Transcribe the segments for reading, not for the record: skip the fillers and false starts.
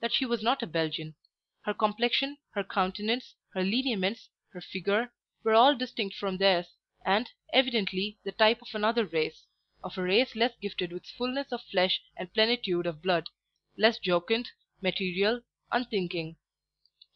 that she was not a Belgian. Her complexion, her countenance, her lineaments, her figure, were all distinct from theirs, and evidently the type of another race, of a race less gifted with fullness of flesh and plenitude of blood, less jocund, material, unthinking.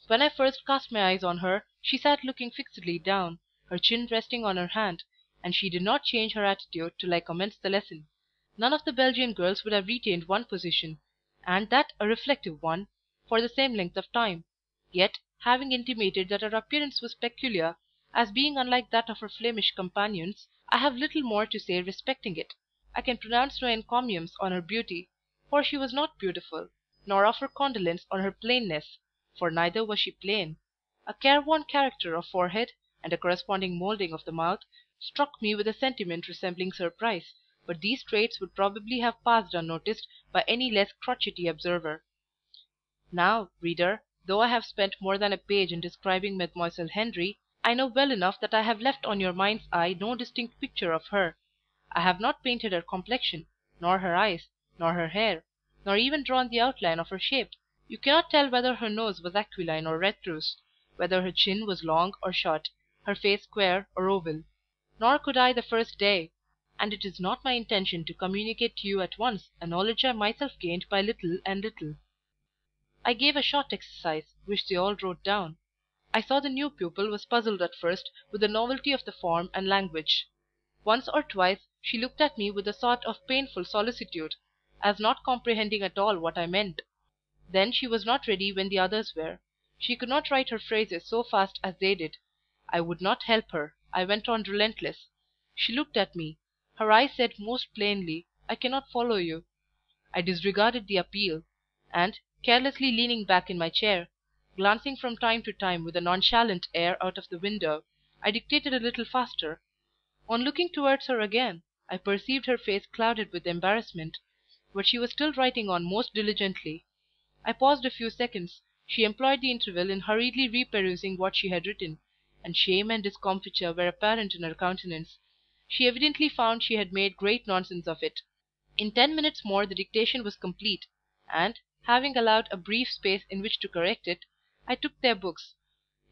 When I first cast my eyes on her, she sat looking fixedly down, her chin resting on her hand, and she did not change her attitude till I commenced the lesson. None of the Belgian girls would have retained one position, and that a reflective one, for the same length of time; yet, having intimated that her appearance was peculiar, as being unlike that of her Flemish companions, I have little more to say respecting it. I can pronounce no encomiums on her beauty, for she was not beautiful, nor offer condolence on her plainness, for neither was she plain. A careworn character of forehead, and a corresponding moulding of the mouth, struck me with a sentiment resembling surprise, but these traits would probably have passed unnoticed by any less crotchety observer. Now, reader, though I have spent more than a page in describing Mademoiselle Henry, I know well enough that I have left on your mind's eye no distinct picture of her. I have not painted her complexion, nor her eyes, nor her hair, nor even drawn the outline of her shape. You cannot tell whether her nose was aquiline or retrousse, whether her chin was long or short, her face square or oval. Nor could I the first day, and it is not my intention to communicate to you at once a knowledge I myself gained by little and little. I gave a short exercise, which they all wrote down. I saw the new pupil was puzzled at first with the novelty of the form and language. Once or twice she looked at me with a sort of painful solicitude, as not comprehending at all what I meant. Then she was not ready when the others were. She could not write her phrases so fast as they did. I would not help her. I went on relentless. She looked at me. Her eyes said most plainly, "I cannot follow you." I disregarded the appeal, and, carelessly leaning back in my chair, glancing from time to time with a nonchalant air out of the window, I dictated a little faster. On looking towards her again, I perceived her face clouded with embarrassment, but she was still writing on most diligently. I paused a few seconds. She employed the interval in hurriedly reperusing what she had written, and shame and discomfiture were apparent in her countenance. She evidently found she had made great nonsense of it. In 10 minutes more the dictation was complete, and, having allowed a brief space in which to correct it, I took their books.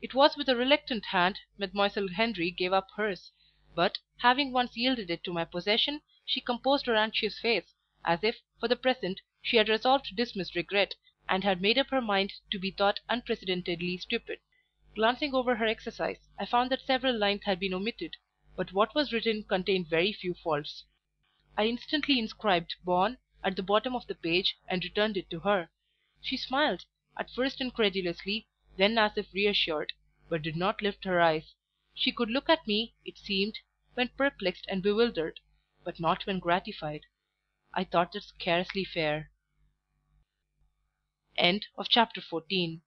It was with a reluctant hand Mademoiselle Henry gave up hers, but, having once yielded it to my possession, she composed her anxious face, as if, for the present, she had resolved to dismiss regret, and had made up her mind to be thought unprecedentedly stupid. Glancing over her exercise, I found that several lines had been omitted, but what was written contained very few faults. I instantly inscribed "Born" at the bottom of the page, and returned it to her. She smiled, at first incredulously, then as if reassured, but did not lift her eyes. She could look at me, it seemed, when perplexed and bewildered, but not when gratified. I thought that scarcely fair. End of chapter 14.